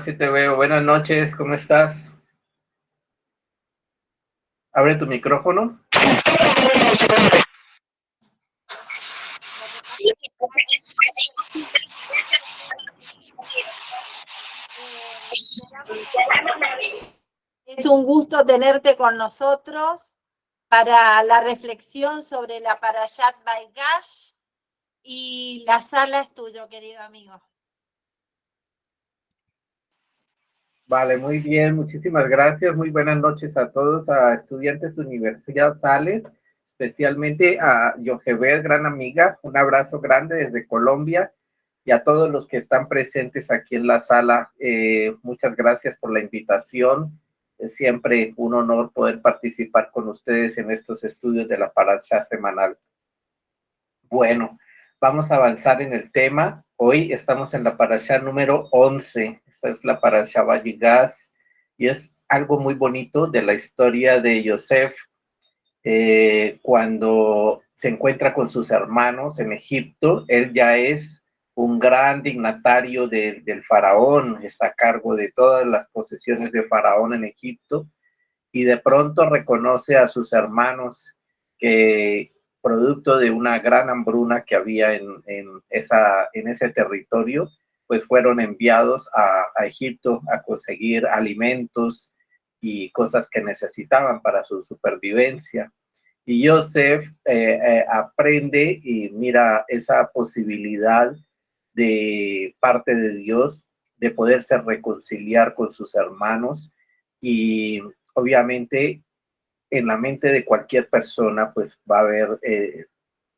Sí te veo. Buenas noches, ¿cómo estás? Abre tu micrófono. Es un gusto tenerte con nosotros para la reflexión sobre la Parashat Vaigash, y la sala es tuyo, querido amigo. Vale, muy bien, muchísimas gracias. Muy buenas noches a todos, a estudiantes de Universidad Sales, especialmente a Yojever, gran amiga. Un abrazo grande desde Colombia y a todos los que están presentes aquí en la sala. Muchas gracias por la invitación. Es siempre un honor poder participar con ustedes en estos estudios de la Parashat semanal. Bueno, vamos a avanzar en el tema. Hoy estamos en la parashá número 11. Esta es la parashá Vayigás y es algo muy bonito de la historia de Yosef cuando se encuentra con sus hermanos en Egipto. Él ya es un gran dignatario del faraón, está a cargo de todas las posesiones de faraón en Egipto y de pronto reconoce a sus hermanos que producto de una gran hambruna que había en ese territorio, pues fueron enviados a Egipto a conseguir alimentos y cosas que necesitaban para su supervivencia. Y Joseph aprende y mira esa posibilidad de parte de Dios de poderse reconciliar con sus hermanos y obviamente en la mente de cualquier persona pues va a haber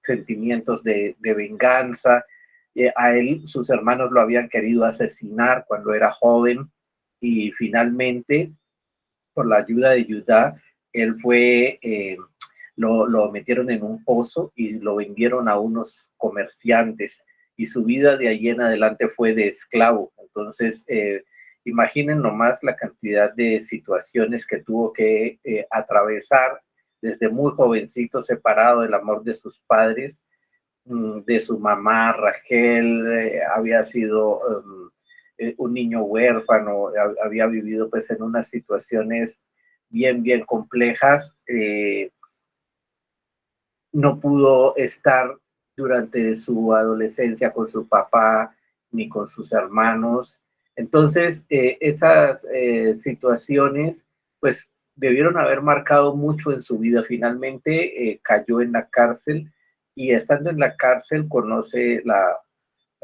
sentimientos de venganza. A él sus hermanos lo habían querido asesinar cuando era joven y finalmente por la ayuda de Judá él fue lo metieron en un pozo y lo vendieron a unos comerciantes y su vida de ahí en adelante fue de esclavo. Entonces, imaginen nomás la cantidad de situaciones que tuvo que atravesar desde muy jovencito, separado del amor de sus padres, de su mamá Rachel, había sido un niño huérfano, había vivido pues en unas situaciones bien complejas. No pudo estar durante su adolescencia con su papá ni con sus hermanos. Entonces, esas situaciones, pues, debieron haber marcado mucho en su vida. Finalmente, cayó en la cárcel y estando en la cárcel conoce la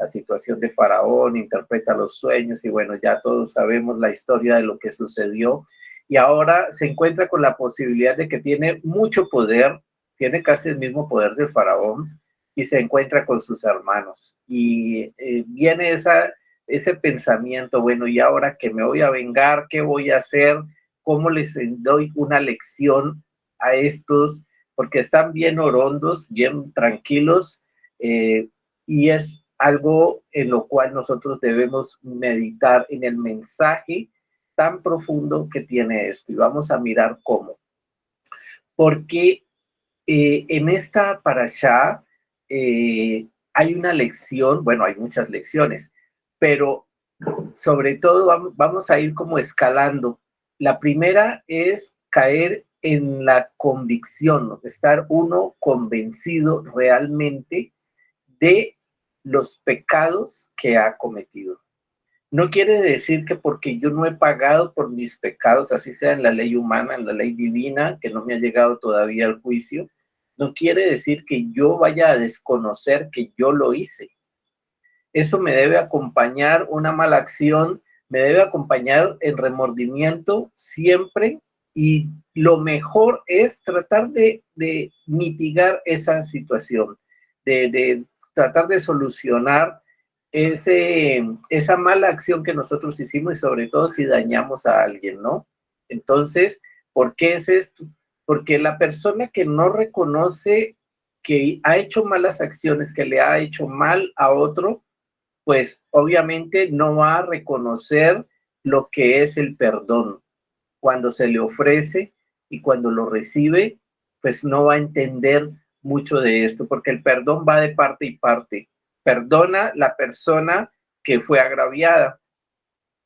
situación de Faraón, interpreta los sueños y bueno, ya todos sabemos la historia de lo que sucedió y ahora se encuentra con la posibilidad de que tiene mucho poder, tiene casi el mismo poder del Faraón y se encuentra con sus hermanos y viene ese pensamiento, bueno, y ahora que me voy a vengar, ¿qué voy a hacer? ¿Cómo les doy una lección a estos? Porque están bien orondos, bien tranquilos, y es algo en lo cual nosotros debemos meditar en el mensaje tan profundo que tiene esto. Y vamos a mirar cómo. Porque en esta parashá hay una lección, bueno, hay muchas lecciones, pero sobre todo vamos a ir como escalando. La primera es caer en la convicción, estar uno convencido realmente de los pecados que ha cometido. No quiere decir que porque yo no he pagado por mis pecados, así sea en la ley humana, en la ley divina, que no me ha llegado todavía al juicio, no quiere decir que yo vaya a desconocer que yo lo hice. Eso me debe acompañar una mala acción, me debe acompañar el remordimiento siempre y lo mejor es tratar de mitigar esa situación, de tratar de solucionar esa mala acción que nosotros hicimos y sobre todo si dañamos a alguien, ¿no? Entonces, ¿por qué es esto? Porque la persona que no reconoce que ha hecho malas acciones, que le ha hecho mal a otro, pues obviamente no va a reconocer lo que es el perdón. Cuando se le ofrece y cuando lo recibe, pues no va a entender mucho de esto, porque el perdón va de parte y parte. Perdona la persona que fue agraviada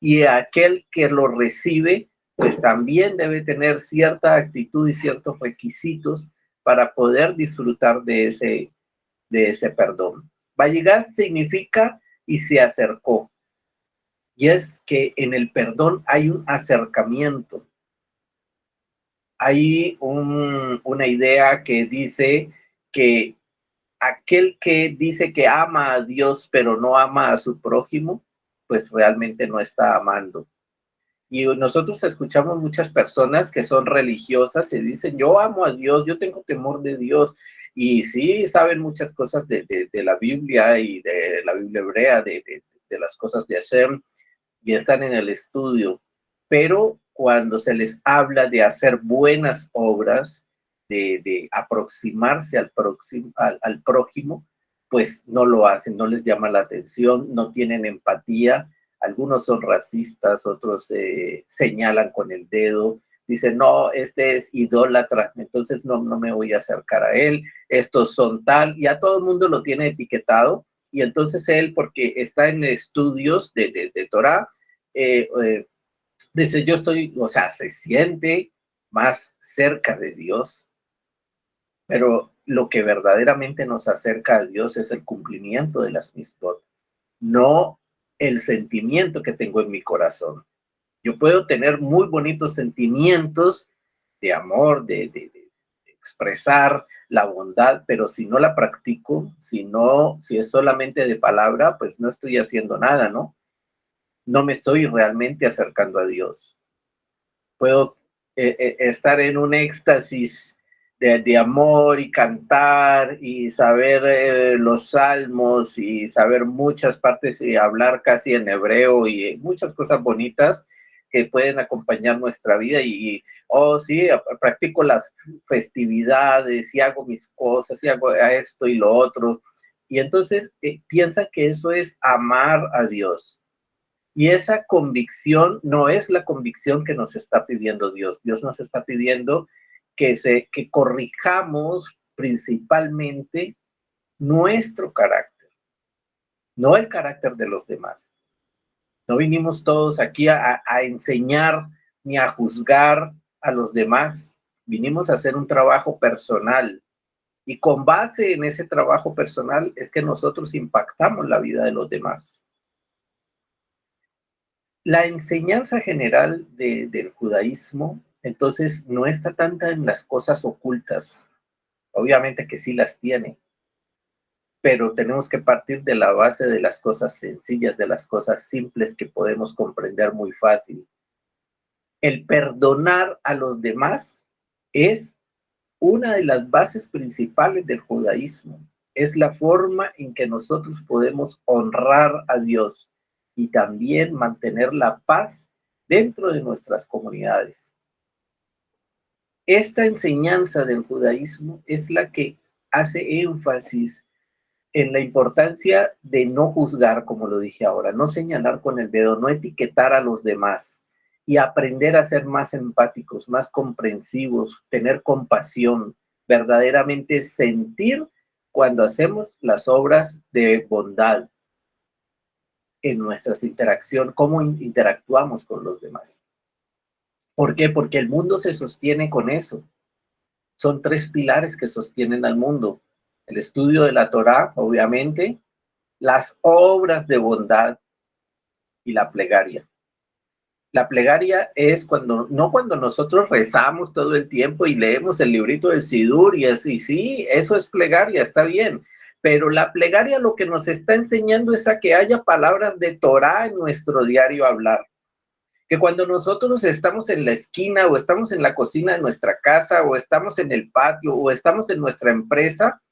y aquel que lo recibe, pues también debe tener cierta actitud y ciertos requisitos para poder disfrutar de ese perdón. Va a llegar significa y se acercó. Y es que en el perdón hay un acercamiento. Hay una idea que dice que aquel que dice que ama a Dios pero no ama a su prójimo, pues realmente no está amando. Y nosotros escuchamos muchas personas que son religiosas y dicen, yo amo a Dios, yo tengo temor de Dios. Y sí, saben muchas cosas de la Biblia y de la Biblia hebrea, de las cosas de Hashem, y están en el estudio. Pero cuando se les habla de hacer buenas obras, de aproximarse al prójimo, pues no lo hacen, no les llama la atención, no tienen empatía. Algunos son racistas, otros señalan con el dedo, dicen, no, este es idólatra, entonces no me voy a acercar a él, estos son tal, y a todo el mundo lo tiene etiquetado, y entonces él, porque está en estudios de Torah, dice, yo estoy, o sea, se siente más cerca de Dios, pero lo que verdaderamente nos acerca a Dios es el cumplimiento de las mitzvot, no el sentimiento que tengo en mi corazón. Yo puedo tener muy bonitos sentimientos de amor, de expresar la bondad, pero si no la practico, si es solamente de palabra, pues no estoy haciendo nada, ¿no? No me estoy realmente acercando a Dios. Puedo estar en un éxtasis de amor y cantar y saber los salmos y saber muchas partes y hablar casi en hebreo y muchas cosas bonitas que pueden acompañar nuestra vida oh sí, practico las festividades y hago mis cosas y hago esto y lo otro. Y entonces piensan que eso es amar a Dios. Y esa convicción no es la convicción que nos está pidiendo Dios. Dios nos está pidiendo que corrijamos principalmente nuestro carácter, no el carácter de los demás. No vinimos todos aquí a enseñar ni a juzgar a los demás. Vinimos a hacer un trabajo personal. Y con base en ese trabajo personal es que nosotros impactamos la vida de los demás. La enseñanza general del judaísmo, entonces, no está tanta en las cosas ocultas. Obviamente que sí las tiene, pero tenemos que partir de la base de las cosas sencillas, de las cosas simples que podemos comprender muy fácil. El perdonar a los demás es una de las bases principales del judaísmo. Es la forma en que nosotros podemos honrar a Dios y también mantener la paz dentro de nuestras comunidades. Esta enseñanza del judaísmo es la que hace énfasis en la importancia de no juzgar, como lo dije ahora, no señalar con el dedo, no etiquetar a los demás y aprender a ser más empáticos, más comprensivos, tener compasión, verdaderamente sentir cuando hacemos las obras de bondad en nuestras interacciones, cómo interactuamos con los demás. ¿Por qué? Porque el mundo se sostiene con eso. Son 3 pilares que sostienen al mundo. El estudio de la Torá, obviamente, las obras de bondad y la plegaria. La plegaria es no cuando nosotros rezamos todo el tiempo y leemos el librito del Sidur y sí, eso es plegaria, está bien. Pero la plegaria lo que nos está enseñando es a que haya palabras de Torá en nuestro diario hablar. Que cuando nosotros estamos en la esquina o estamos en la cocina de nuestra casa o estamos en el patio o estamos en nuestra empresa,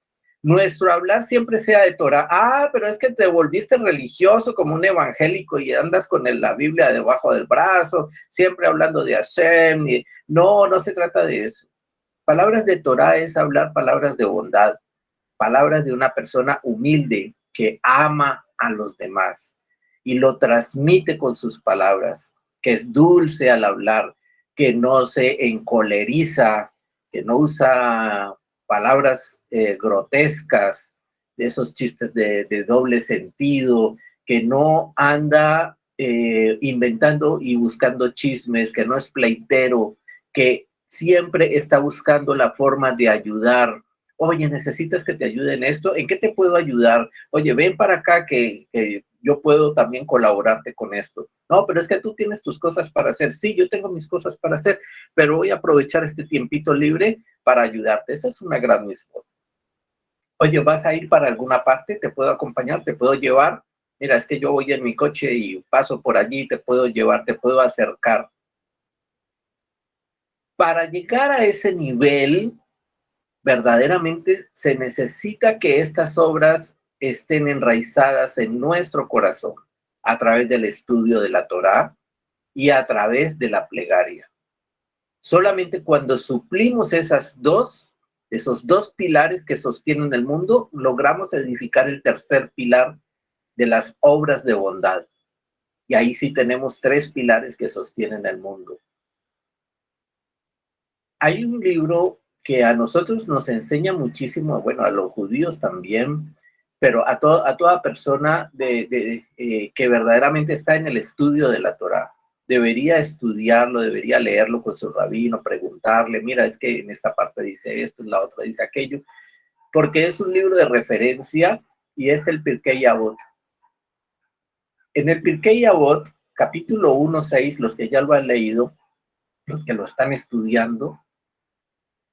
nuestro hablar siempre sea de Torah. Pero es que te volviste religioso como un evangélico y andas con la Biblia debajo del brazo, siempre hablando de Hashem. No se trata de eso. Palabras de Torah es hablar palabras de bondad, palabras de una persona humilde que ama a los demás y lo transmite con sus palabras, que es dulce al hablar, que no se encoleriza, que no usa palabras grotescas, de esos chistes de doble sentido, que no anda inventando y buscando chismes, que no es pleitero, que siempre está buscando la forma de ayudar. Oye, ¿necesitas que te ayude en esto? ¿En qué te puedo ayudar? Oye, ven para acá que yo puedo también colaborarte con esto. No, pero es que tú tienes tus cosas para hacer. Sí, yo tengo mis cosas para hacer, pero voy a aprovechar este tiempito libre para ayudarte. Esa es una gran misión. Oye, ¿vas a ir para alguna parte? ¿Te puedo acompañar? ¿Te puedo llevar? Mira, es que yo voy en mi coche y paso por allí, te puedo llevar, te puedo acercar. Para llegar a ese nivel, verdaderamente se necesita que estas obras estén enraizadas en nuestro corazón a través del estudio de la Torá y a través de la plegaria. Solamente cuando suplimos esos dos pilares que sostienen el mundo, logramos edificar el tercer pilar de las obras de bondad. Y ahí sí tenemos tres pilares que sostienen el mundo. Hay un libro que a nosotros nos enseña muchísimo, bueno, a los judíos también, pero a toda persona que verdaderamente está en el estudio de la Torá. Debería estudiarlo, debería leerlo con su rabino, preguntarle, mira, es que en esta parte dice esto, en la otra dice aquello, porque es un libro de referencia y es el Pirkei Avot. En el Pirkei Avot, capítulo 1:6, los que ya lo han leído, los que lo están estudiando,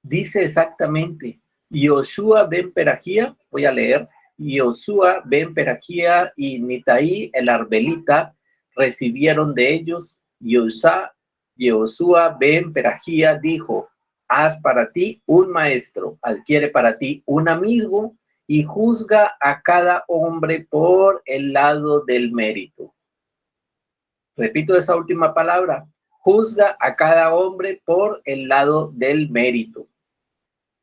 dice exactamente, Yoshua ben Perajía, voy a leer, Yoshua ben Perajía y Nitai el Arbelita recibieron de ellos, Yoshua ben Perajía dijo, haz para ti un maestro, adquiere para ti un amigo y juzga a cada hombre por el lado del mérito. Repito esa última palabra, juzga a cada hombre por el lado del mérito.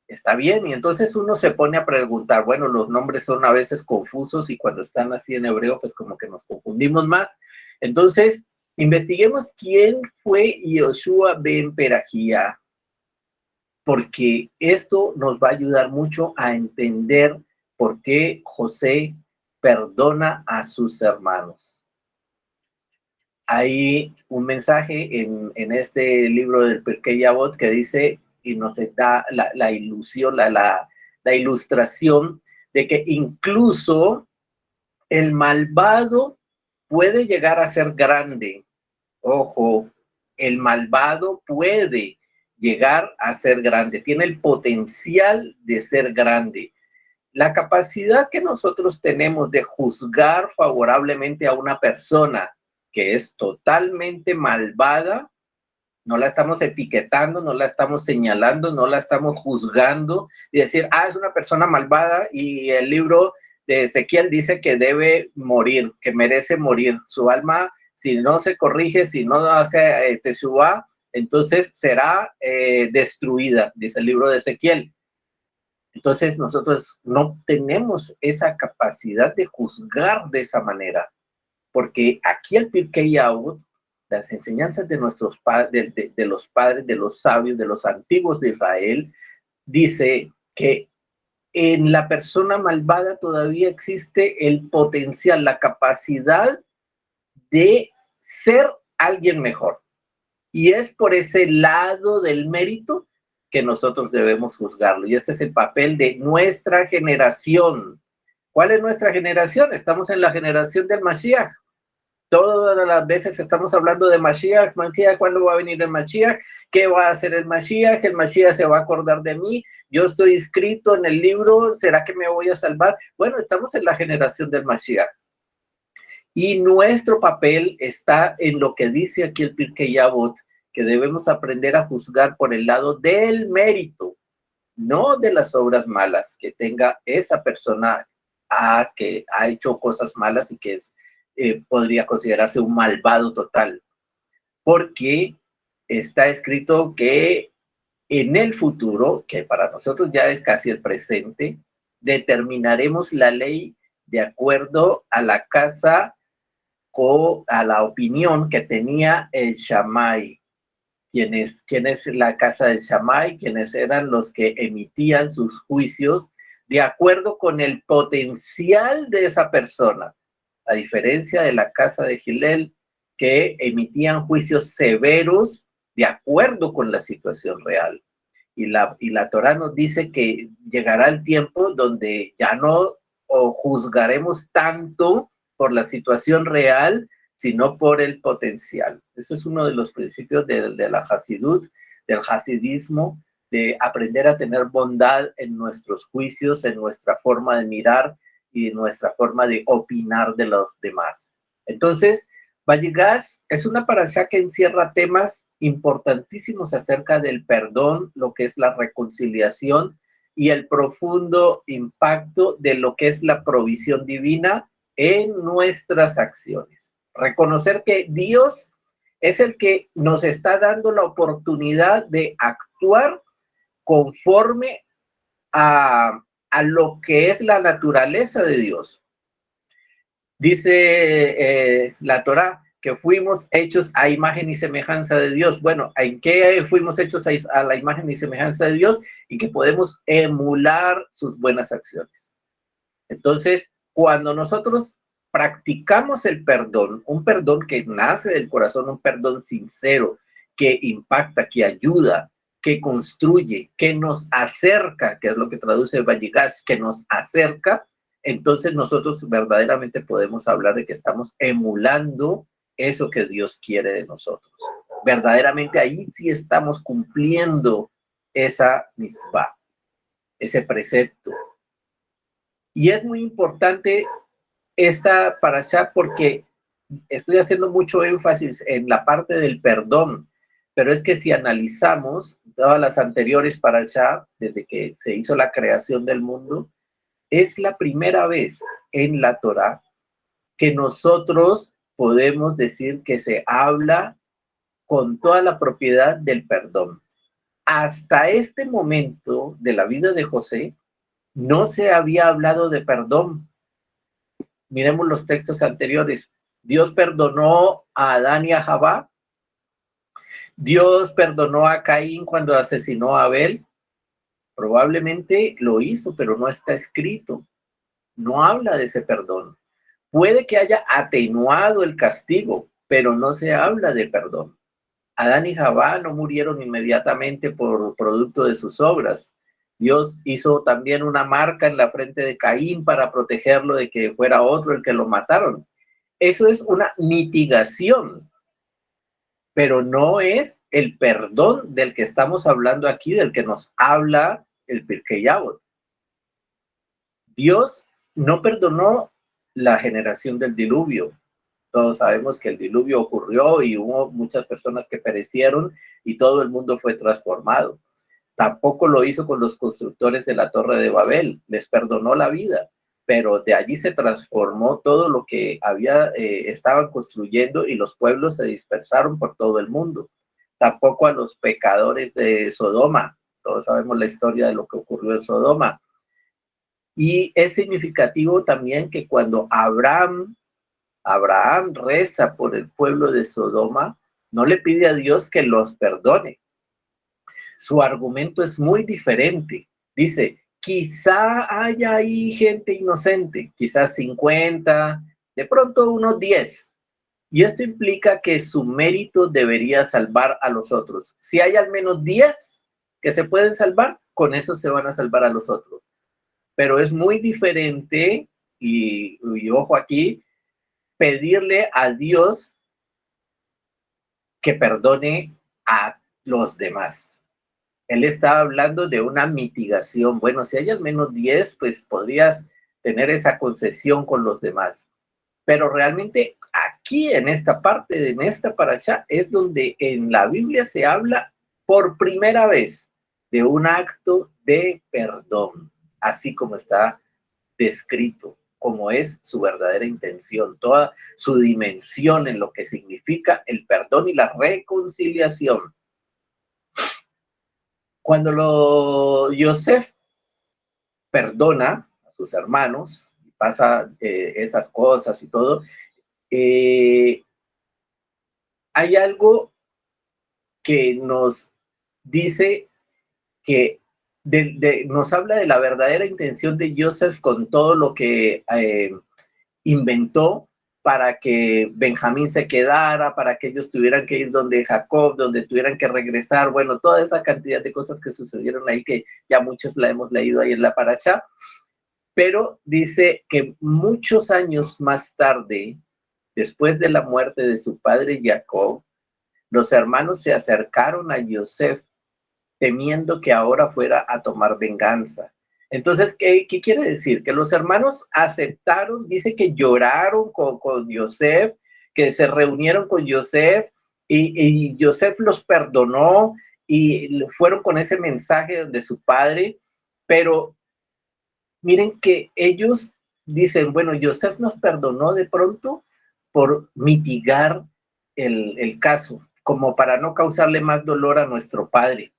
Está bien, y entonces uno se pone a preguntar, bueno, los nombres son a veces confusos y cuando están así en hebreo, pues como que nos confundimos más. Entonces, investiguemos quién fue Yoshua ben Perajía, porque esto nos va a ayudar mucho a entender por qué José perdona a sus hermanos. Hay un mensaje en este libro del Pirkei Avot que dice y nos da la ilusión, la ilustración de que incluso el malvado puede llegar a ser grande. Ojo, el malvado puede llegar a ser grande, tiene el potencial de ser grande. La capacidad que nosotros tenemos de juzgar favorablemente a una persona que es totalmente malvada, no la estamos etiquetando, no la estamos señalando, no la estamos juzgando y decir, es una persona malvada y el libro de Ezequiel dice que debe morir, que merece morir. Su alma, si no se corrige, si no hace teshuvá, entonces será destruida, dice el libro de Ezequiel. Entonces nosotros no tenemos esa capacidad de juzgar de esa manera, porque aquí el Pirkei Avot, las enseñanzas de nuestros padres, de los padres, de los sabios, de los antiguos de Israel, dice que en la persona malvada todavía existe el potencial, la capacidad de ser alguien mejor. Y es por ese lado del mérito que nosotros debemos juzgarlo. Y este es el papel de nuestra generación. ¿Cuál es nuestra generación? Estamos en la generación del Mashiach. Todas las veces estamos hablando de Mashiach, ¿cuándo va a venir el Mashiach? ¿Qué va a hacer el Mashiach? El Mashiach se va a acordar de mí, yo estoy inscrito en el libro, ¿será que me voy a salvar? Bueno, estamos en la generación del Mashiach. Y nuestro papel está en lo que dice aquí el Pirkei Avot, que debemos aprender a juzgar por el lado del mérito, no de las obras malas que tenga esa persona que ha hecho cosas malas y que podría considerarse un malvado total, porque está escrito que en el futuro, que para nosotros ya es casi el presente, determinaremos la ley de acuerdo a la casa a la opinión que tenía el Shammai. ¿Quién es la casa del Shammai? Quienes eran los que emitían sus juicios de acuerdo con el potencial de esa persona. A diferencia de la casa de Hillel, que emitían juicios severos de acuerdo con la situación real. Y la Torá nos dice que llegará el tiempo donde ya no juzgaremos tanto por la situación real, sino por el potencial. Eso es uno de los principios de la Hasidut, del hasidismo, de aprender a tener bondad en nuestros juicios, en nuestra forma de mirar y en nuestra forma de opinar de los demás. Entonces, Vayigash es una parashá que encierra temas importantísimos acerca del perdón, lo que es la reconciliación y el profundo impacto de lo que es la provisión divina en nuestras acciones. Reconocer que Dios es el que nos está dando la oportunidad de actuar conforme a lo que es la naturaleza de Dios. Dice la Torá que fuimos hechos a imagen y semejanza de Dios. Bueno, ¿en qué fuimos hechos a la imagen y semejanza de Dios? Y que podemos emular sus buenas acciones. Entonces, cuando nosotros practicamos el perdón, un perdón que nace del corazón, un perdón sincero, que impacta, que ayuda, que construye, que nos acerca, que es lo que traduce Vayigash, que nos acerca, entonces nosotros verdaderamente podemos hablar de que estamos emulando eso que Dios quiere de nosotros. Verdaderamente ahí sí estamos cumpliendo esa mitzvah, ese precepto. Y es muy importante esta parashá porque estoy haciendo mucho énfasis en la parte del perdón, pero es que si analizamos todas las anteriores parashá, desde que se hizo la creación del mundo, es la primera vez en la Torá que nosotros podemos decir que se habla con toda la propiedad del perdón. Hasta este momento de la vida de José, no se había hablado de perdón. Miremos los textos anteriores. Dios perdonó a Adán y a Jabá. Dios perdonó a Caín cuando asesinó a Abel. Probablemente lo hizo, pero no está escrito. No habla de ese perdón. Puede que haya atenuado el castigo, pero no se habla de perdón. Adán y Jabá no murieron inmediatamente por producto de sus obras. Dios hizo también una marca en la frente de Caín para protegerlo de que fuera otro el que lo mataron. Eso es una mitigación, pero no es el perdón del que estamos hablando aquí, del que nos habla el Pirkei Avot. Dios no perdonó la generación del diluvio. Todos sabemos que el diluvio ocurrió y hubo muchas personas que perecieron y todo el mundo fue transformado. Tampoco lo hizo con los constructores de la Torre de Babel, les perdonó la vida, pero de allí se transformó todo lo que estaban construyendo y los pueblos se dispersaron por todo el mundo. Tampoco a los pecadores de Sodoma, todos sabemos la historia de lo que ocurrió en Sodoma. Y es significativo también que cuando Abraham reza por el pueblo de Sodoma, no le pide a Dios que los perdone. Su argumento es muy diferente. Dice, quizá haya ahí gente inocente, quizás 50, de pronto unos 10. Y esto implica que su mérito debería salvar a los otros. Si hay al menos 10 que se pueden salvar, con eso se van a salvar a los otros. Pero es muy diferente, y ojo aquí, pedirle a Dios que perdone a los demás. Él estaba hablando de una mitigación. Bueno, si hay al menos 10, pues podrías tener esa concesión con los demás. Pero realmente aquí en esta parte, en esta parashá, es donde en la Biblia se habla por primera vez de un acto de perdón, así como está descrito, como es su verdadera intención, toda su dimensión en lo que significa el perdón y la reconciliación. Cuando Yosef perdona a sus hermanos, pasa esas cosas y todo, hay algo que nos dice que nos habla de la verdadera intención de Yosef con todo lo que inventó para que Benjamín se quedara, para que ellos tuvieran que ir donde Jacob, donde tuvieran que regresar, bueno, toda esa cantidad de cosas que sucedieron ahí, que ya muchos la hemos leído ahí en la Parashá, pero dice que muchos años más tarde, después de la muerte de su padre Jacob, los hermanos se acercaron a Yosef temiendo que ahora fuera a tomar venganza. Entonces, ¿qué quiere decir? Que los hermanos aceptaron, dice que lloraron con Yosef, que se reunieron con Yosef y Yosef los perdonó y fueron con ese mensaje de su padre, pero miren que ellos dicen, bueno, Yosef nos perdonó de pronto por mitigar el caso, como para no causarle más dolor a nuestro padre.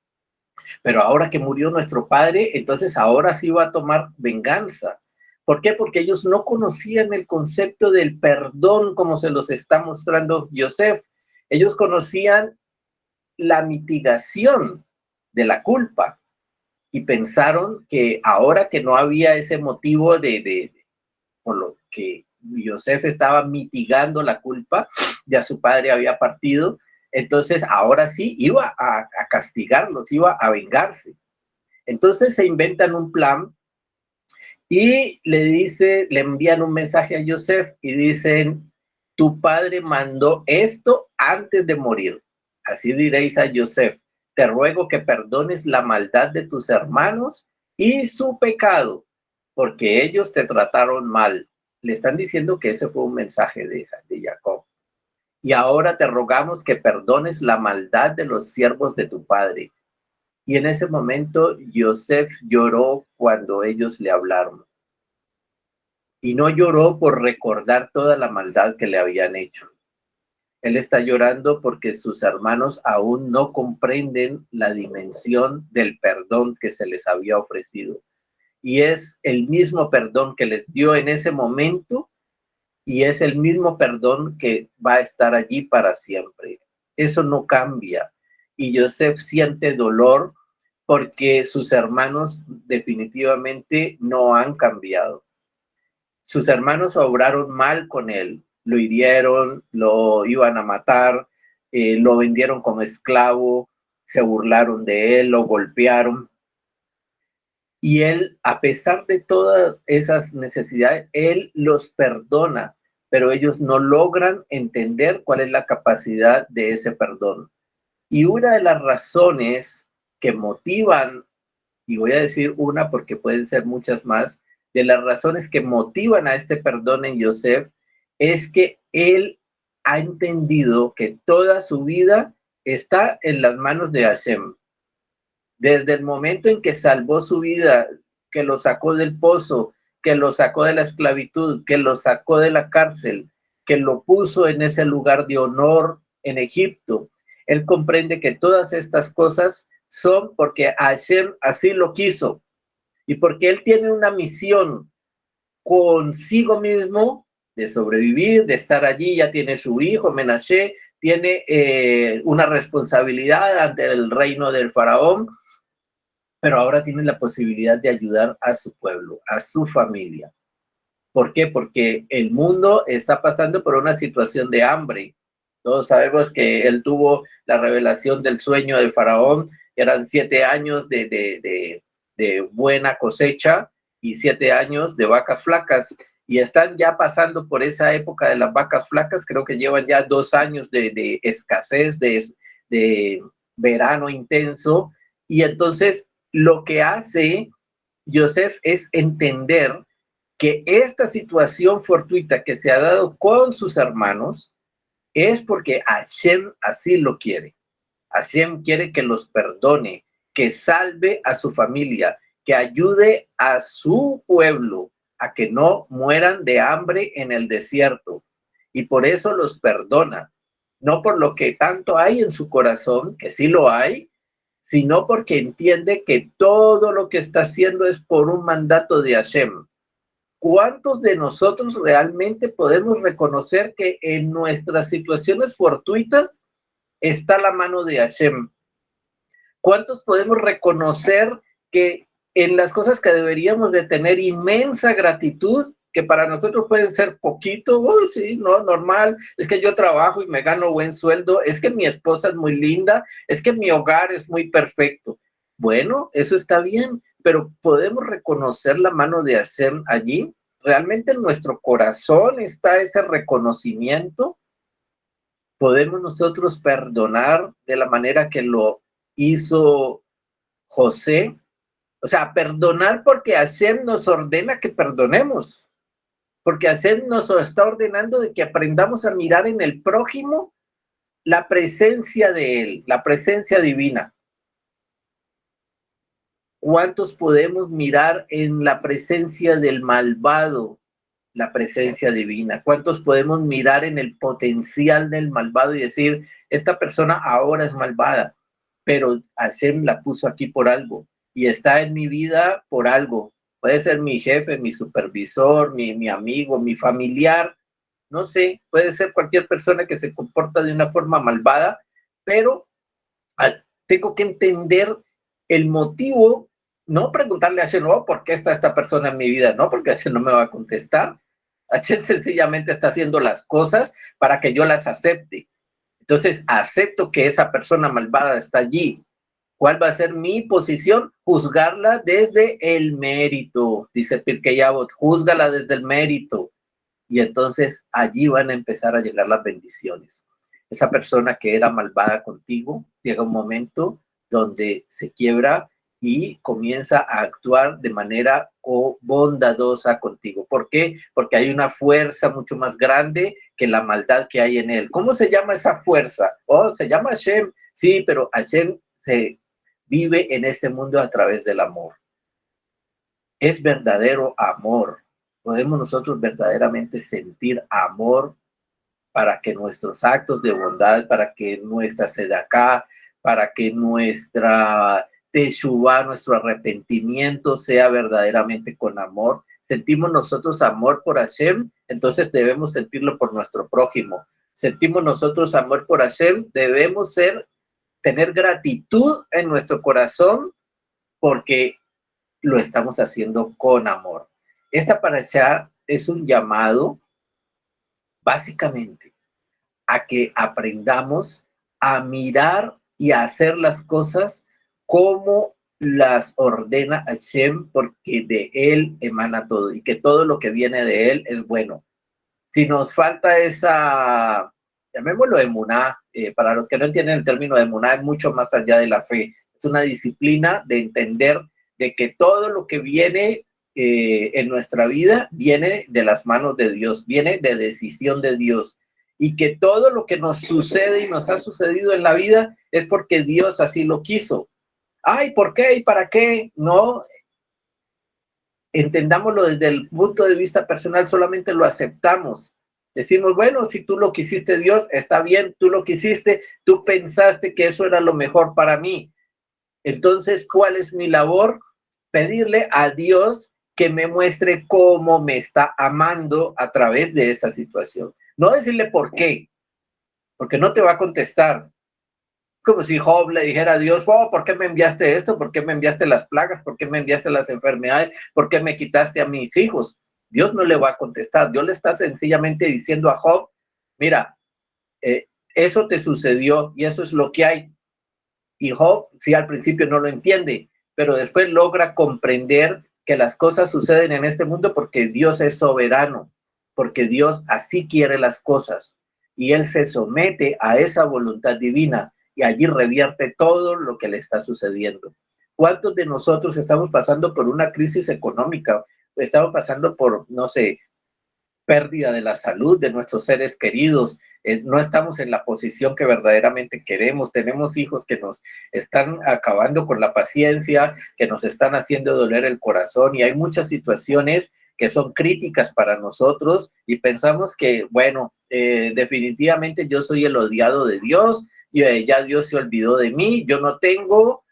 Pero ahora que murió nuestro padre, entonces ahora sí va a tomar venganza. ¿Por qué? Porque ellos no conocían el concepto del perdón como se los está mostrando Yosef. Ellos conocían la mitigación de la culpa y pensaron que ahora que no había ese motivo por lo que Yosef estaba mitigando la culpa, ya su padre había partido, entonces ahora sí iba a castigarlos, iba a vengarse. Entonces se inventan un plan y le envían un mensaje a Yosef y dicen, tu padre mandó esto antes de morir. Así diréis a Yosef, te ruego que perdones la maldad de tus hermanos y su pecado, porque ellos te trataron mal. Le están diciendo que ese fue un mensaje de Jacob. Y ahora te rogamos que perdones la maldad de los siervos de tu padre. Y en ese momento Yosef lloró cuando ellos le hablaron. Y no lloró por recordar toda la maldad que le habían hecho. Él está llorando porque sus hermanos aún no comprenden la dimensión del perdón que se les había ofrecido. Y es el mismo perdón que les dio en ese momento y es el mismo perdón que va a estar allí para siempre. Eso no cambia. Y Yosef siente dolor porque sus hermanos definitivamente no han cambiado. Sus hermanos obraron mal con él, lo hirieron, lo iban a matar, lo vendieron como esclavo, se burlaron de él, lo golpearon. Y él, a pesar de todas esas necesidades, él los perdona, pero ellos no logran entender cuál es la capacidad de ese perdón. Y una de las razones que motivan, y voy a decir una porque pueden ser muchas más, de las razones que motivan a este perdón en Yosef, es que él ha entendido que toda su vida está en las manos de Hashem. Desde el momento en que salvó su vida, que lo sacó del pozo, que lo sacó de la esclavitud, que lo sacó de la cárcel, que lo puso en ese lugar de honor en Egipto, él comprende que todas estas cosas son porque Hashem así lo quiso y porque él tiene una misión consigo mismo de sobrevivir, de estar allí. Ya tiene su hijo Menashe, tiene una responsabilidad ante el reino del faraón, pero ahora tiene la posibilidad de ayudar a su pueblo, a su familia. ¿Por qué? Porque el mundo está pasando por una situación de hambre. Todos sabemos que él tuvo la revelación del sueño del faraón, eran 7 años de buena cosecha y 7 años de vacas flacas. Y están ya pasando por esa época de las vacas flacas, creo que llevan ya 2 años de escasez, de verano intenso. Y entonces lo que hace Yosef es entender que esta situación fortuita que se ha dado con sus hermanos es porque Hashem así lo quiere. Hashem quiere que los perdone, que salve a su familia, que ayude a su pueblo a que no mueran de hambre en el desierto. Y por eso los perdona, no por lo que tanto hay en su corazón, que sí lo hay, sino porque entiende que todo lo que está haciendo es por un mandato de Hashem. ¿Cuántos de nosotros realmente podemos reconocer que en nuestras situaciones fortuitas está la mano de Hashem? ¿Cuántos podemos reconocer que en las cosas que deberíamos de tener inmensa gratitud que para nosotros pueden ser poquito, sí, no, normal, es que yo trabajo y me gano buen sueldo, es que mi esposa es muy linda, es que mi hogar es muy perfecto. Bueno, eso está bien, pero podemos reconocer la mano de Hashem allí. ¿Realmente en nuestro corazón está ese reconocimiento? ¿Podemos nosotros perdonar de la manera que lo hizo José? O sea, perdonar porque Hashem nos ordena que perdonemos, porque Hashem nos está ordenando de que aprendamos a mirar en el prójimo la presencia de él, la presencia divina. ¿Cuántos podemos mirar en la presencia del malvado la presencia divina? ¿Cuántos podemos mirar en el potencial del malvado y decir, esta persona ahora es malvada, pero Hashem la puso aquí por algo y está en mi vida por algo? Puede ser mi jefe, mi supervisor, mi amigo, mi familiar, no sé, puede ser cualquier persona que se comporta de una forma malvada, pero tengo que entender el motivo, no preguntarle a Hashem, no, ¿por qué está esta persona en mi vida? No, porque Hashem no me va a contestar. Hashem sencillamente está haciendo las cosas para que yo las acepte. Entonces, acepto que esa persona malvada está allí. ¿Cuál va a ser mi posición? Juzgarla desde el mérito, dice Pirkei Avot, júzgala desde el mérito. Y entonces allí van a empezar a llegar las bendiciones. Esa persona que era malvada contigo, llega un momento donde se quiebra y comienza a actuar de manera bondadosa contigo. ¿Por qué? Porque hay una fuerza mucho más grande que la maldad que hay en él. ¿Cómo se llama esa fuerza? Oh, se llama Hashem. Sí, pero Hashem se vive en este mundo a través del amor. Es verdadero amor. Podemos nosotros verdaderamente sentir amor para que nuestros actos de bondad, para que nuestra sedacá, para que nuestra teshuvá, nuestro arrepentimiento sea verdaderamente con amor. Sentimos nosotros amor por Hashem, entonces debemos sentirlo por nuestro prójimo. Sentimos nosotros amor por Hashem, debemos tener gratitud en nuestro corazón porque lo estamos haciendo con amor. Esta parashá es un llamado básicamente a que aprendamos a mirar y a hacer las cosas como las ordena Hashem, porque de él emana todo y que todo lo que viene de él es bueno. Si nos falta esa, llamémoslo emuná, para los que no entienden el término de emuná, es mucho más allá de la fe. Es una disciplina de entender de que todo lo que viene en nuestra vida viene de las manos de Dios, viene de decisión de Dios, y que todo lo que nos sucede y nos ha sucedido en la vida es porque Dios así lo quiso. Ay, ¿por qué? ¿Y para qué? No, entendámoslo desde el punto de vista personal, solamente lo aceptamos. Decimos, bueno, si tú lo quisiste, Dios, está bien, tú lo quisiste, tú pensaste que eso era lo mejor para mí. Entonces, ¿cuál es mi labor? Pedirle a Dios que me muestre cómo me está amando a través de esa situación. No decirle por qué, porque no te va a contestar. Como si Job le dijera a Dios, oh, ¿por qué me enviaste esto? ¿Por qué me enviaste las plagas? ¿Por qué me enviaste las enfermedades? ¿Por qué me quitaste a mis hijos? Dios no le va a contestar. Dios le está sencillamente diciendo a Job, mira, eso te sucedió y eso es lo que hay. Y Job, sí, al principio no lo entiende, pero después logra comprender que las cosas suceden en este mundo porque Dios es soberano, porque Dios así quiere las cosas y él se somete a esa voluntad divina y allí revierte todo lo que le está sucediendo. ¿Cuántos de nosotros estamos pasando por una crisis económica? Estamos pasando por, no sé, pérdida de la salud de nuestros seres queridos, no estamos en la posición que verdaderamente queremos, tenemos hijos que nos están acabando con la paciencia, que nos están haciendo doler el corazón y hay muchas situaciones que son críticas para nosotros y pensamos que, bueno, definitivamente yo soy el odiado de Dios, ya Dios se olvidó de mí, yo no tengo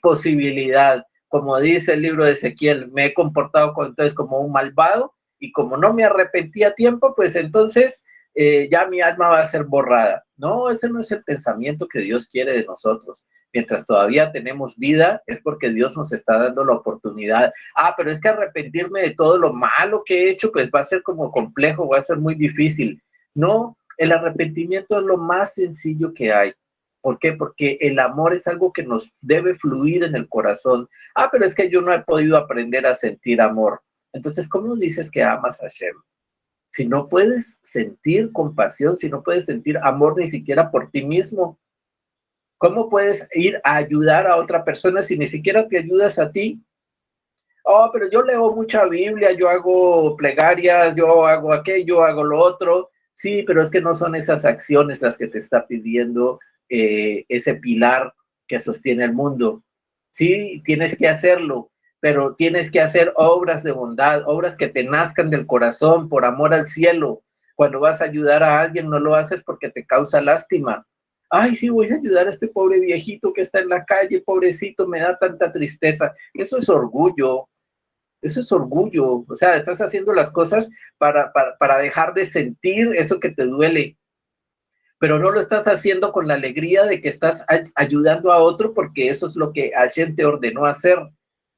posibilidad, como dice el libro de Ezequiel, me he comportado entonces como un malvado, y como no me arrepentí a tiempo, pues entonces ya mi alma va a ser borrada. No, ese no es el pensamiento que Dios quiere de nosotros. Mientras todavía tenemos vida, es porque Dios nos está dando la oportunidad. Pero es que arrepentirme de todo lo malo que he hecho, pues va a ser como complejo, va a ser muy difícil. No, el arrepentimiento es lo más sencillo que hay. ¿Por qué? Porque el amor es algo que nos debe fluir en el corazón. Pero es que yo no he podido aprender a sentir amor. Entonces, ¿cómo dices que amas a Hashem? Si no puedes sentir compasión, si no puedes sentir amor ni siquiera por ti mismo, ¿cómo puedes ir a ayudar a otra persona si ni siquiera te ayudas a ti? Pero yo leo mucha Biblia, yo hago plegarias, yo hago aquello, hago lo otro. Sí, pero es que no son esas acciones las que te está pidiendo ese pilar que sostiene el mundo. Sí, tienes que hacerlo, pero tienes que hacer obras de bondad, obras que te nazcan del corazón por amor al cielo. Cuando vas a ayudar a alguien, no lo haces porque te causa lástima. Sí, voy a ayudar a este pobre viejito que está en la calle, pobrecito, me da tanta tristeza. Eso es orgullo. Eso es orgullo. O sea, estás haciendo las cosas para dejar de sentir eso que te duele, pero no lo estás haciendo con la alegría de que estás ayudando a otro, porque eso es lo que Hashem te ordenó hacer.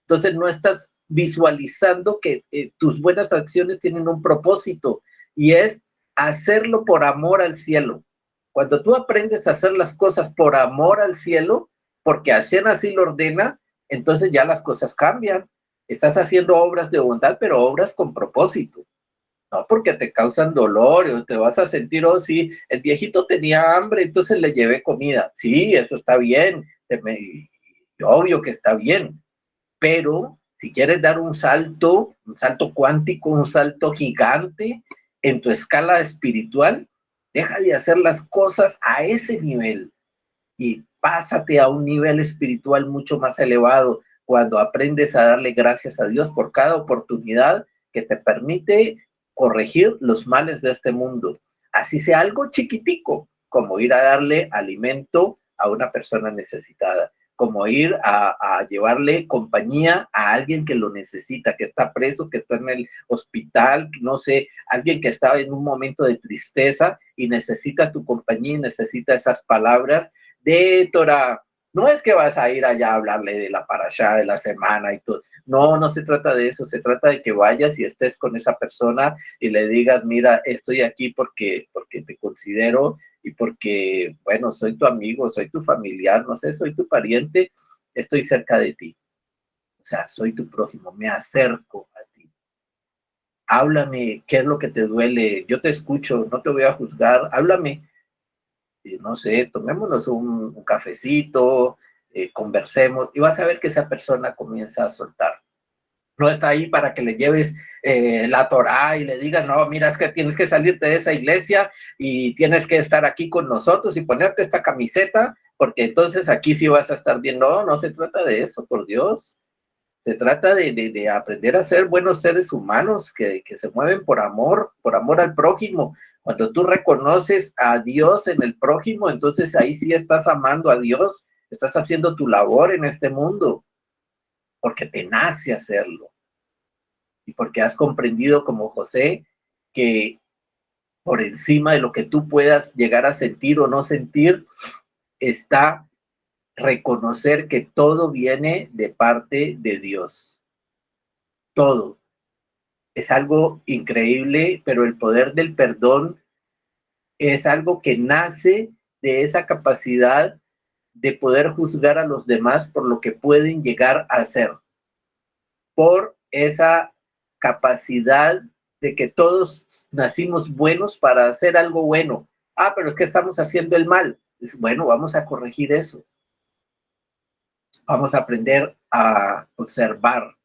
Entonces no estás visualizando que tus buenas acciones tienen un propósito, y es hacerlo por amor al cielo. Cuando tú aprendes a hacer las cosas por amor al cielo, porque Hashem así lo ordena, entonces ya las cosas cambian. Estás haciendo obras de bondad, pero obras con propósito. No porque te causan dolor o te vas a sentir, sí, el viejito tenía hambre, entonces le llevé comida. Sí, eso está bien, obvio que está bien, pero si quieres dar un salto cuántico, un salto gigante en tu escala espiritual, deja de hacer las cosas a ese nivel y pásate a un nivel espiritual mucho más elevado, cuando aprendes a darle gracias a Dios por cada oportunidad que te permite corregir los males de este mundo. Así sea algo chiquitico, como ir a darle alimento a una persona necesitada, como ir a llevarle compañía a alguien que lo necesita, que está preso, que está en el hospital, no sé, alguien que está en un momento de tristeza y necesita tu compañía y necesita esas palabras de Torah. No es que vas a ir allá a hablarle de la parashá de la semana y todo. No, no se trata de eso. Se trata de que vayas y estés con esa persona y le digas, mira, estoy aquí porque te considero y porque, bueno, soy tu amigo, soy tu familiar, no sé, soy tu pariente, estoy cerca de ti. O sea, soy tu prójimo, me acerco a ti. Háblame, ¿qué es lo que te duele? Yo te escucho, no te voy a juzgar, háblame. No sé, tomémonos un cafecito, conversemos, y vas a ver que esa persona comienza a soltar. No está ahí para que le lleves la Torá y le digas, no, mira, es que tienes que salirte de esa iglesia y tienes que estar aquí con nosotros y ponerte esta camiseta, porque entonces aquí sí vas a estar bien. No, no se trata de eso, por Dios. Se trata de aprender a ser buenos seres humanos que se mueven por amor al prójimo. Cuando tú reconoces a Dios en el prójimo, entonces ahí sí estás amando a Dios, estás haciendo tu labor en este mundo, porque te nace hacerlo. Y porque has comprendido como José que por encima de lo que tú puedas llegar a sentir o no sentir, está reconocer que todo viene de parte de Dios. Todo. Es algo increíble, pero el poder del perdón es algo que nace de esa capacidad de poder juzgar a los demás por lo que pueden llegar a hacer, por esa capacidad de que todos nacimos buenos para hacer algo bueno. Pero es que estamos haciendo el mal. Bueno, vamos a corregir eso. Vamos a aprender a observar,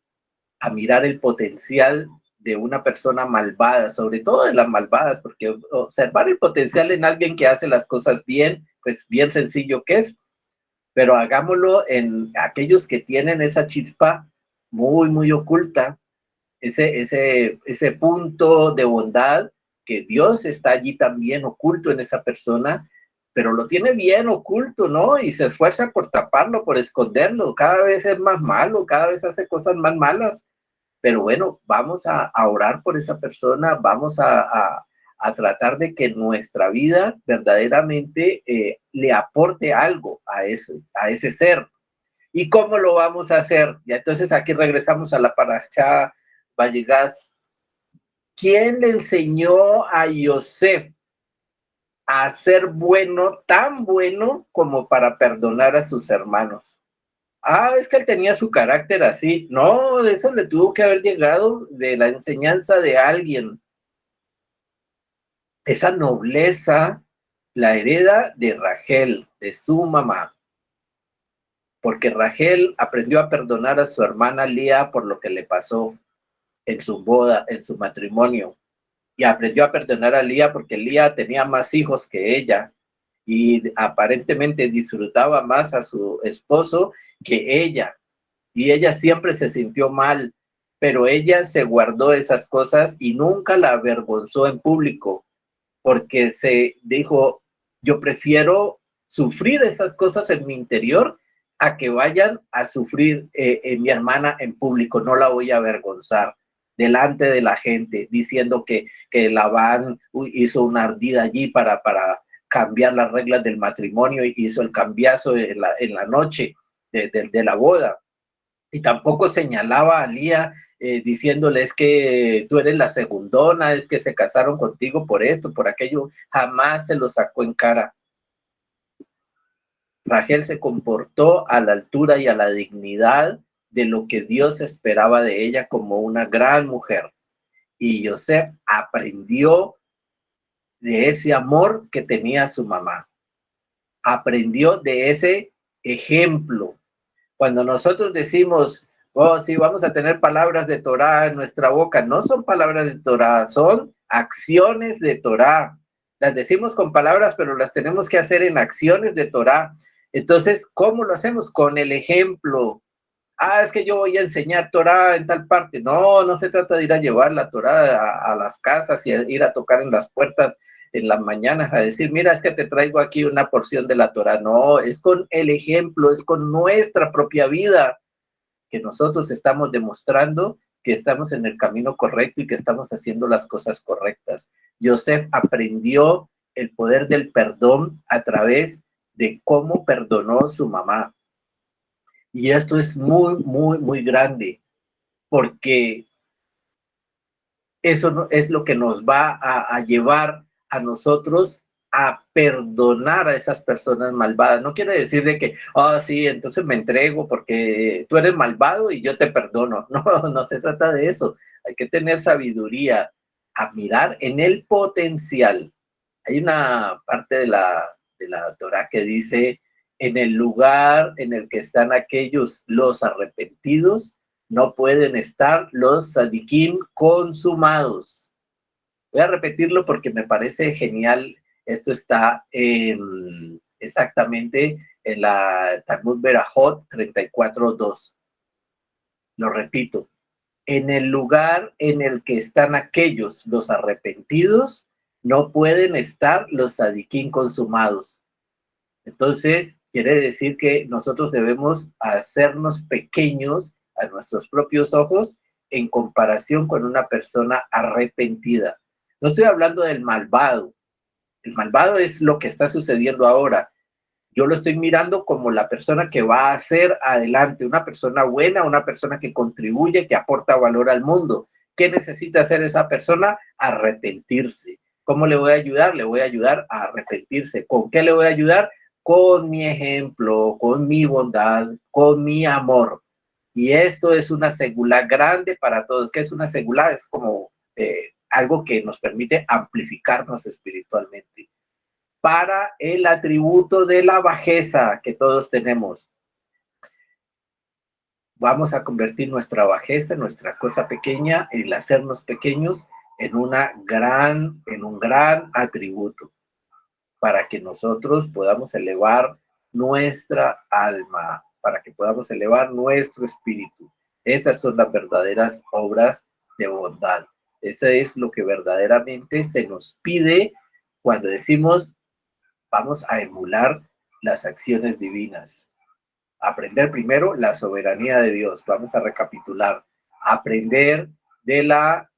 a mirar el potencial de una persona malvada, sobre todo de las malvadas, porque observar el potencial en alguien que hace las cosas bien, pues bien sencillo que es, pero hagámoslo en aquellos que tienen esa chispa muy, muy oculta, ese punto de bondad, que Dios está allí también oculto en esa persona, pero lo tiene bien oculto, ¿no? Y se esfuerza por taparlo, por esconderlo. Cada vez es más malo, cada vez hace cosas más malas. Pero bueno, vamos a orar por esa persona, vamos a a tratar de que nuestra vida verdaderamente le aporte algo a ese ser. ¿Y cómo lo vamos a hacer? Y entonces aquí regresamos a la parashá Vayegas. ¿Quién le enseñó a Yosef a ser bueno, tan bueno como para perdonar a sus hermanos? Ah, es que él tenía su carácter así. No, eso le tuvo que haber llegado de la enseñanza de alguien. Esa nobleza la hereda de Rachel, de su mamá, porque Rachel aprendió a perdonar a su hermana Lía por lo que le pasó en su boda, en su matrimonio, y aprendió a perdonar a Lía porque Lía tenía más hijos que ella y aparentemente disfrutaba más a su esposo que ella, y ella siempre se sintió mal, pero ella se guardó esas cosas y nunca la avergonzó en público, porque se dijo, yo prefiero sufrir esas cosas en mi interior a que vayan a sufrir mi hermana en público. No la voy a avergonzar delante de la gente, diciendo que Labán hizo una ardida allí para cambiar las reglas del matrimonio y hizo el cambiazo en la noche de la boda. Y tampoco señalaba a Lía diciéndole es que tú eres la segundona, es que se casaron contigo por esto, por aquello. Jamás se lo sacó en cara. Rachel se comportó a la altura y a la dignidad de lo que Dios esperaba de ella como una gran mujer. Y Yosef aprendió de ese amor que tenía su mamá. Aprendió de ese ejemplo. Cuando nosotros decimos, oh, sí, vamos a tener palabras de Torah en nuestra boca, no son palabras de Torah, son acciones de Torah. Las decimos con palabras, pero las tenemos que hacer en acciones de Torah. Entonces, ¿cómo lo hacemos? Con el ejemplo. Ah, es que yo voy a enseñar Torah en tal parte. No, no se trata de ir a llevar la Torah a las casas y a ir a tocar en las puertas en las mañanas a decir, mira, es que te traigo aquí una porción de la Torah. No, es con el ejemplo, es con nuestra propia vida que nosotros estamos demostrando que estamos en el camino correcto y que estamos haciendo las cosas correctas. Yosef aprendió el poder del perdón a través de cómo perdonó su mamá. Y esto es muy, muy, muy grande, porque eso es lo que nos va a llevar a nosotros a perdonar a esas personas malvadas. No quiere decir de que, oh, sí, entonces me entrego porque tú eres malvado y yo te perdono. No, no se trata de eso. Hay que tener sabiduría, a mirar en el potencial. Hay una parte de la Torah que dice, en el lugar en el que están aquellos los arrepentidos, no pueden estar los sadiquín consumados. Voy a repetirlo porque me parece genial. Esto está exactamente en la Talmud Berajot 34.2. Lo repito. En el lugar en el que están aquellos, los arrepentidos, no pueden estar los sadiquín consumados. Entonces, quiere decir que nosotros debemos hacernos pequeños a nuestros propios ojos en comparación con una persona arrepentida. No estoy hablando del malvado. El malvado es lo que está sucediendo ahora. Yo lo estoy mirando como la persona que va a hacer adelante, una persona buena, una persona que contribuye, que aporta valor al mundo. ¿Qué necesita hacer esa persona? Arrepentirse. ¿Cómo le voy a ayudar? Le voy a ayudar a arrepentirse. ¿Con qué le voy a ayudar? Con mi ejemplo, con mi bondad, con mi amor. Y esto es una segula grande para todos. ¿Qué es una segula? Es como algo que nos permite amplificarnos espiritualmente. Para el atributo de la bajeza que todos tenemos. Vamos a convertir nuestra bajeza, nuestra cosa pequeña, el hacernos pequeños, en un gran atributo, para que nosotros podamos elevar nuestra alma, para que podamos elevar nuestro espíritu. Esas son las verdaderas obras de bondad. Eso es lo que verdaderamente se nos pide cuando decimos vamos a emular las acciones divinas. Aprender primero la soberanía de Dios. Vamos a recapitular. Aprender de la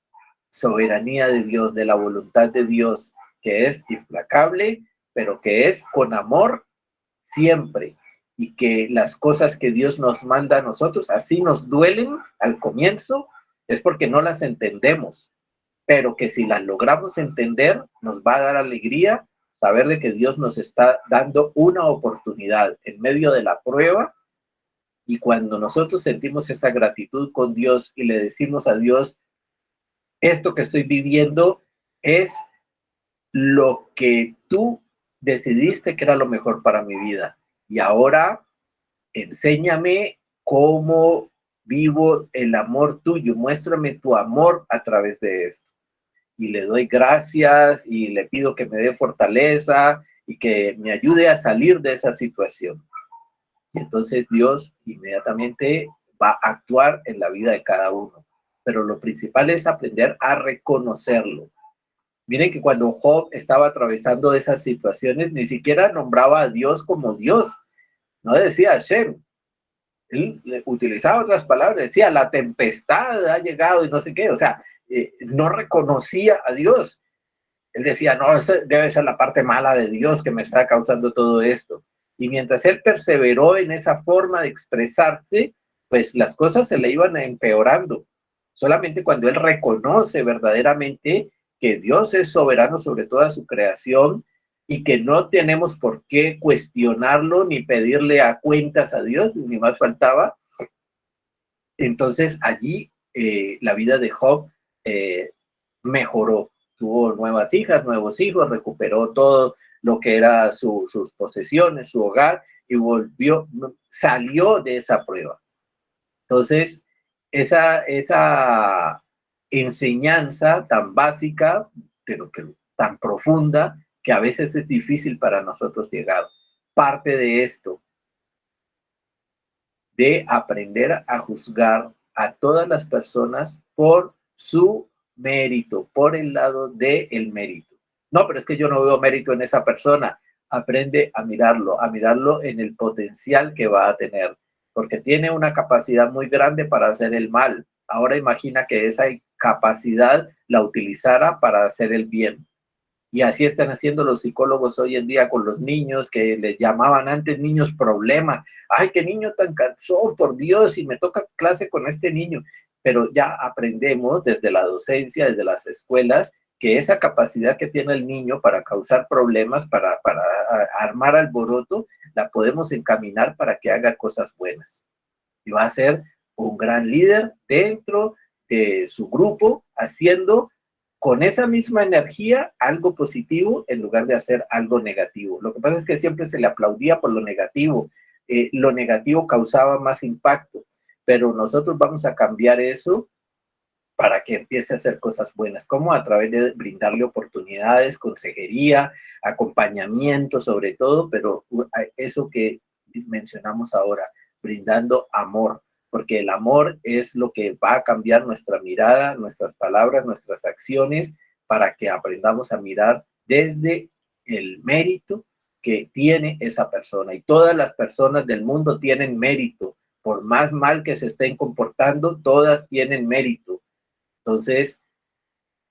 soberanía de Dios, de la voluntad de Dios, que es implacable, pero que es con amor siempre, y que las cosas que Dios nos manda a nosotros, así nos duelen al comienzo, es porque no las entendemos, pero que si las logramos entender, nos va a dar alegría saber de que Dios nos está dando una oportunidad en medio de la prueba. Y cuando nosotros sentimos esa gratitud con Dios y le decimos a Dios, esto que estoy viviendo es lo que tú decidiste que era lo mejor para mi vida. Y ahora enséñame cómo vivo el amor tuyo. Muéstrame tu amor a través de esto. Y le doy gracias y le pido que me dé fortaleza y que me ayude a salir de esa situación. Y entonces Dios inmediatamente va a actuar en la vida de cada uno. Pero lo principal es aprender a reconocerlo. Miren que cuando Job estaba atravesando esas situaciones, ni siquiera nombraba a Dios como Dios. No decía Hashem. Él utilizaba otras palabras, decía, la tempestad ha llegado y no sé qué. O sea, no reconocía a Dios. Él decía, no, eso debe ser la parte mala de Dios que me está causando todo esto. Y mientras él perseveró en esa forma de expresarse, pues las cosas se le iban empeorando. Solamente cuando él reconoce verdaderamente que Dios es soberano sobre toda su creación y que no tenemos por qué cuestionarlo ni pedirle a cuentas a Dios, ni más faltaba, entonces allí la vida de Job mejoró. Tuvo nuevas hijas, nuevos hijos, recuperó todo lo que era sus posesiones, su hogar, y salió de esa prueba. Entonces, esa enseñanza tan básica, pero que tan profunda, que a veces es difícil para nosotros llegar. Parte de esto, de aprender a juzgar a todas las personas por su mérito, por el lado del mérito. No, pero es que yo no veo mérito en esa persona. Aprende a mirarlo en el potencial que va a tener, porque tiene una capacidad muy grande para hacer el mal. Ahora imagina que esa capacidad la utilizara para hacer el bien. Y así están haciendo los psicólogos hoy en día con los niños, que les llamaban antes niños problema. Ay, qué niño tan cansón, por Dios, y me toca clase con este niño. Pero ya aprendemos desde la docencia, desde las escuelas, que esa capacidad que tiene el niño para causar problemas, para armar alboroto, la podemos encaminar para que haga cosas buenas. Y va a ser un gran líder dentro de su grupo, haciendo con esa misma energía algo positivo en lugar de hacer algo negativo. Lo que pasa es que siempre se le aplaudía por lo negativo. Lo negativo causaba más impacto, pero nosotros vamos a cambiar eso para que empiece a hacer cosas buenas, como a través de brindarle oportunidades, consejería, acompañamiento sobre todo, pero eso que mencionamos ahora, brindando amor, porque el amor es lo que va a cambiar nuestra mirada, nuestras palabras, nuestras acciones, para que aprendamos a mirar desde el mérito que tiene esa persona. Y todas las personas del mundo tienen mérito. Por más mal que se estén comportando, todas tienen mérito. Entonces,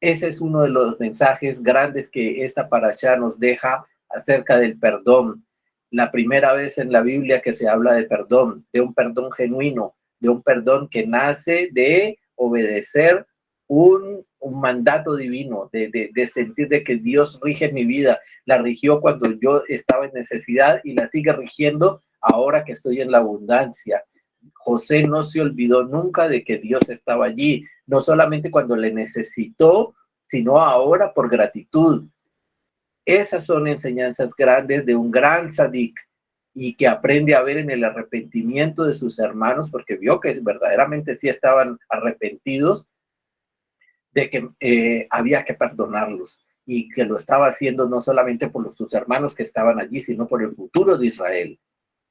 ese es uno de los mensajes grandes que esta parashá nos deja acerca del perdón. La primera vez en la Biblia que se habla de un perdón genuino, de un perdón que nace de obedecer un mandato divino, de sentir de que Dios rige mi vida. La rigió cuando yo estaba en necesidad y la sigue rigiendo ahora que estoy en la abundancia. José no se olvidó nunca de que Dios estaba allí, no solamente cuando le necesitó, sino ahora por gratitud. Esas son enseñanzas grandes de un gran tzadik, y que aprende a ver en el arrepentimiento de sus hermanos, porque vio que verdaderamente sí estaban arrepentidos, de que había que perdonarlos, y que lo estaba haciendo no solamente por sus hermanos que estaban allí, sino por el futuro de Israel.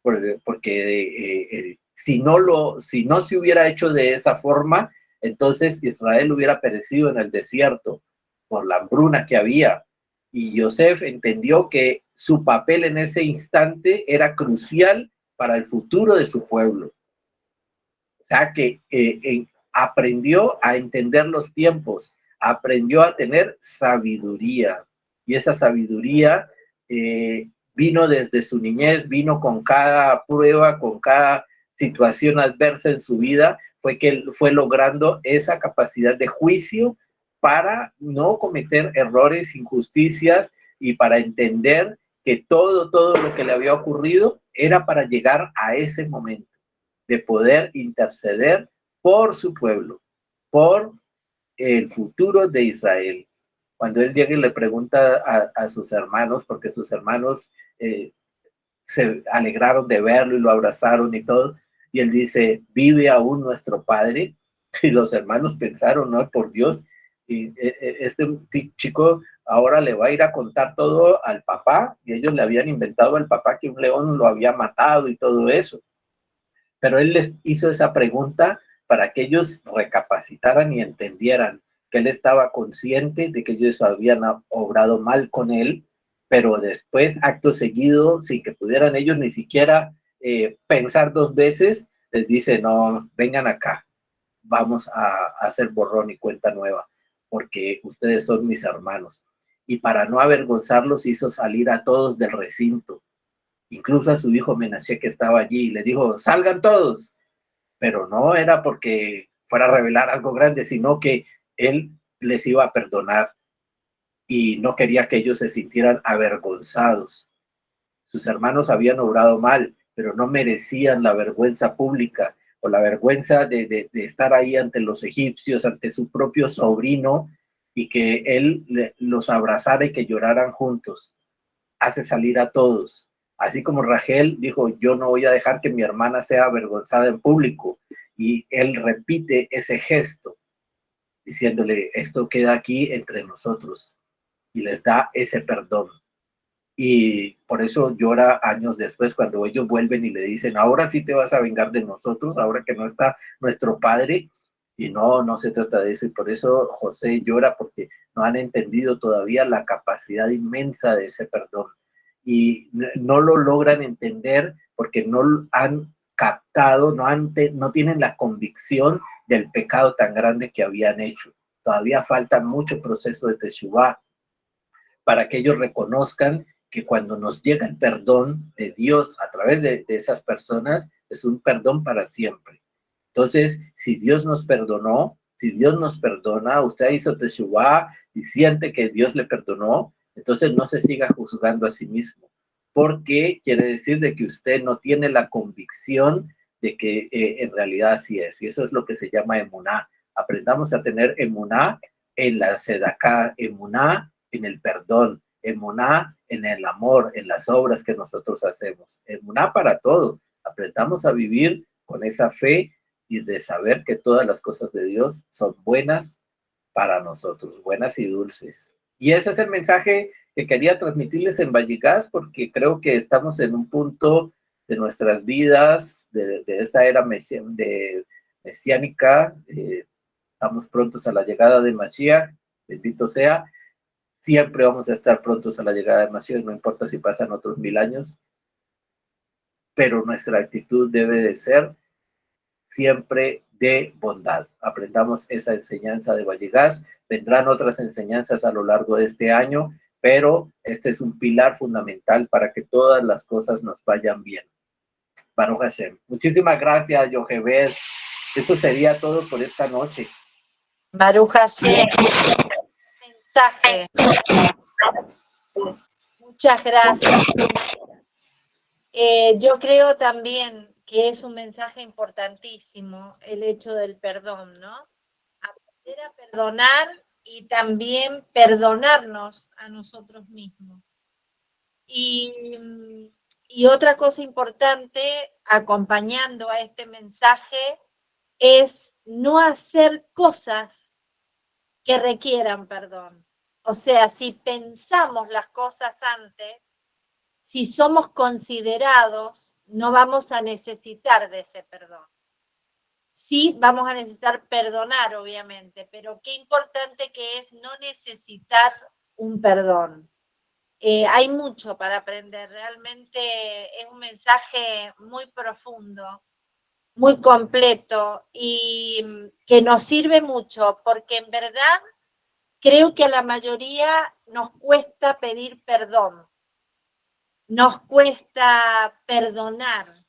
Porque si no se hubiera hecho de esa forma, entonces Israel hubiera perecido en el desierto por la hambruna que había. Y Yosef entendió que su papel en ese instante era crucial para el futuro de su pueblo. O sea que aprendió a entender los tiempos, aprendió a tener sabiduría. Y esa sabiduría vino desde su niñez, vino con cada prueba, con cada situación adversa en su vida, fue que él fue logrando esa capacidad de juicio para no cometer errores, injusticias y para entender que todo lo que le había ocurrido era para llegar a ese momento de poder interceder por su pueblo, por el futuro de Israel. Cuando él llega y le pregunta a sus hermanos, porque sus hermanos se alegraron de verlo y lo abrazaron y todo, y él dice, ¿vive aún nuestro padre? Y los hermanos pensaron, no, por Dios, y este chico ahora le va a ir a contar todo al papá, y ellos le habían inventado al papá que un león lo había matado y todo eso. Pero él les hizo esa pregunta para que ellos recapacitaran y entendieran que él estaba consciente de que ellos habían obrado mal con él, pero después, acto seguido, sin que pudieran ellos ni siquiera pensar dos veces, les dice, no, vengan acá, vamos a hacer borrón y cuenta nueva, porque ustedes son mis hermanos. Y para no avergonzarlos, hizo salir a todos del recinto, incluso a su hijo Menashe que estaba allí, y le dijo, salgan todos, pero no era porque fuera a revelar algo grande, sino que él les iba a perdonar y no quería que ellos se sintieran avergonzados. Sus hermanos habían obrado mal, pero no merecían la vergüenza pública o la vergüenza de estar ahí ante los egipcios, ante su propio sobrino, y que él los abrazara y que lloraran juntos. Hace salir a todos. Así como Rachel dijo, yo no voy a dejar que mi hermana sea avergonzada en público. Y él repite ese gesto, diciéndole, esto queda aquí entre nosotros. Y les da ese perdón. Y por eso llora años después cuando ellos vuelven y le dicen, ahora sí te vas a vengar de nosotros, ahora que no está nuestro padre. Y no se trata de eso. Y por eso José llora, porque no han entendido todavía la capacidad inmensa de ese perdón. Y no lo logran entender porque no han captado, no tienen la convicción del pecado tan grande que habían hecho. Todavía falta mucho proceso de Teshuvá para que ellos reconozcan que cuando nos llega el perdón de Dios a través de esas personas, es un perdón para siempre. Entonces, si Dios nos perdonó, si Dios nos perdona, usted hizo Teshuvá y siente que Dios le perdonó, entonces no se siga juzgando a sí mismo, porque quiere decir de que usted no tiene la convicción de que en realidad así es. Y eso es lo que se llama emuná. Aprendamos a tener emuná en la sedaká, emuná en el perdón, emuná en el amor, en las obras que nosotros hacemos. Emuná para todo. Aprendamos a vivir con esa fe y de saber que todas las cosas de Dios son buenas para nosotros, buenas y dulces. Y ese es el mensaje que quería transmitirles en Vallecas, porque creo que estamos en un punto de nuestras vidas, de esta era mesiánica, estamos prontos a la llegada de Mashiach, bendito sea. Siempre vamos a estar prontos a la llegada de Mashiach, no importa si pasan otros 1000 años, pero nuestra actitud debe de ser siempre de bondad. Aprendamos esa enseñanza de Vallecas. Vendrán otras enseñanzas a lo largo de este año, pero este es un pilar fundamental para que todas las cosas nos vayan bien. Baruch Hashem. Muchísimas gracias, Yochebed. Eso sería todo por esta noche. Baruch Hashem. Mensaje. Muchas gracias. Yo creo también que es un mensaje importantísimo el hecho del perdón, ¿no? Aprender a perdonar y también perdonarnos a nosotros mismos. Y otra cosa importante, acompañando a este mensaje, es no hacer cosas que requieran perdón. O sea, si pensamos las cosas antes, si somos considerados, no vamos a necesitar de ese perdón. Sí, vamos a necesitar perdonar, obviamente, pero qué importante que es no necesitar un perdón. Hay mucho para aprender, realmente es un mensaje muy profundo, muy completo y que nos sirve mucho, porque en verdad creo que a la mayoría nos cuesta pedir perdón, nos cuesta perdonar,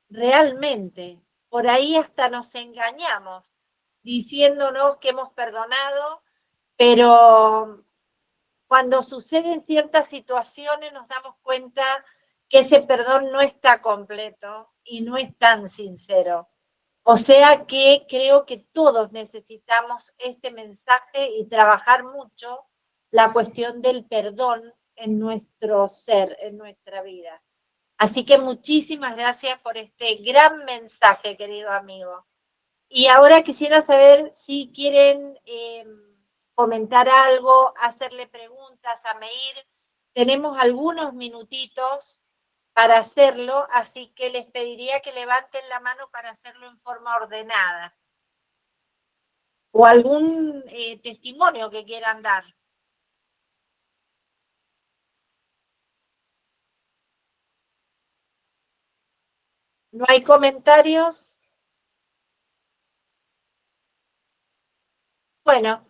realmente. Por ahí hasta nos engañamos, diciéndonos que hemos perdonado, pero cuando suceden ciertas situaciones nos damos cuenta que ese perdón no está completo y no es tan sincero. O sea que creo que todos necesitamos este mensaje y trabajar mucho la cuestión del perdón en nuestro ser, en nuestra vida. Así que muchísimas gracias por este gran mensaje, querido amigo. Y ahora quisiera saber si quieren comentar algo, hacerle preguntas a Meir. Tenemos algunos minutitos para hacerlo, así que les pediría que levanten la mano para hacerlo en forma ordenada. O algún testimonio que quieran dar. ¿No hay comentarios? Bueno,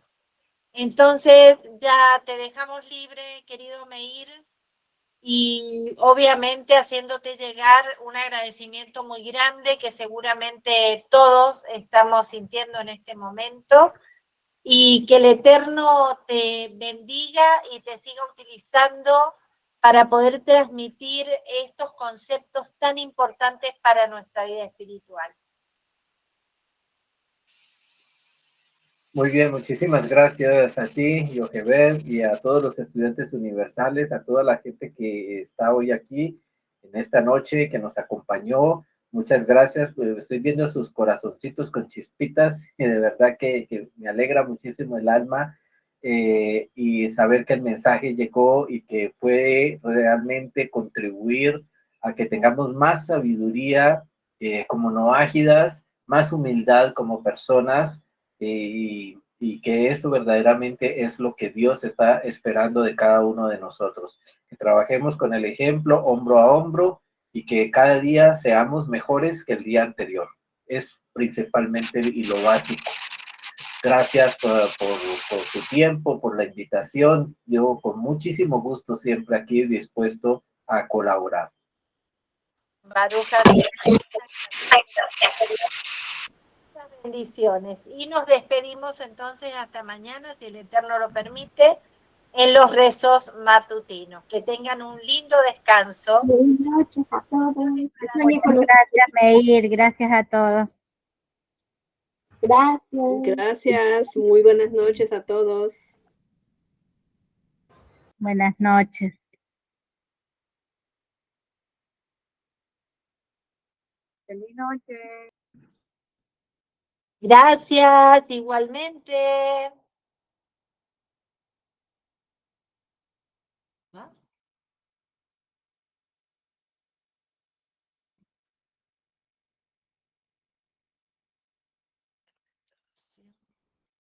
entonces ya te dejamos libre, querido Meir. Y obviamente haciéndote llegar un agradecimiento muy grande que seguramente todos estamos sintiendo en este momento y que el Eterno te bendiga y te siga utilizando para poder transmitir estos conceptos tan importantes para nuestra vida espiritual. Muy bien, muchísimas gracias a ti, Yogeber, y a todos los estudiantes universales, a toda la gente que está hoy aquí en esta noche, que nos acompañó. Muchas gracias, pues estoy viendo sus corazoncitos con chispitas y de verdad que me alegra muchísimo el alma y saber que el mensaje llegó y que puede realmente contribuir a que tengamos más sabiduría como noágidas, más humildad como personas y que eso verdaderamente es lo que Dios está esperando de cada uno de nosotros. Que trabajemos con el ejemplo hombro a hombro y que cada día seamos mejores que el día anterior. Es principalmente y lo básico. Gracias por su tiempo, por la invitación. Yo con muchísimo gusto siempre aquí dispuesto a colaborar. Baruch, bendiciones. Y nos despedimos entonces hasta mañana, si el Eterno lo permite, en los rezos matutinos. Que tengan un lindo descanso. Buenas noches a todos. Muchas gracias, Meir. Gracias a todos. Gracias. Gracias. Muy buenas noches a todos. Buenas noches. Feliz noche. Gracias, igualmente.